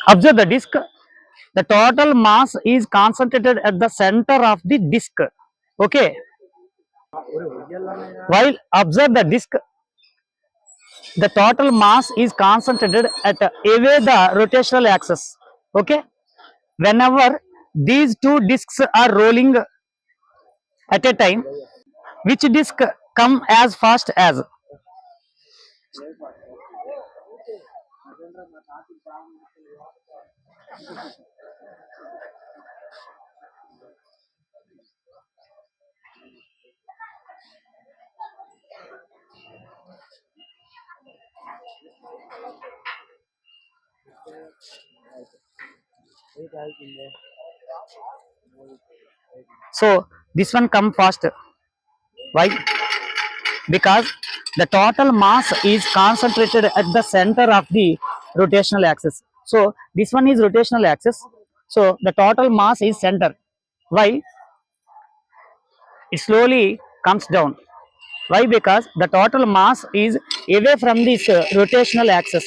Observe the disk. The total mass is concentrated at the center of the disk. Okay. While observe the disk, the total mass is concentrated at away the rotational axis. Okay. Whenever these two disks are rolling at a time, which disk come as fast as? So this one come fast. Why? Because the total mass is concentrated at the center of the rotational axis. So this one is rotational axis. So the total mass is center. Why? It slowly comes down. Why? Because the total mass is away from this rotational axis.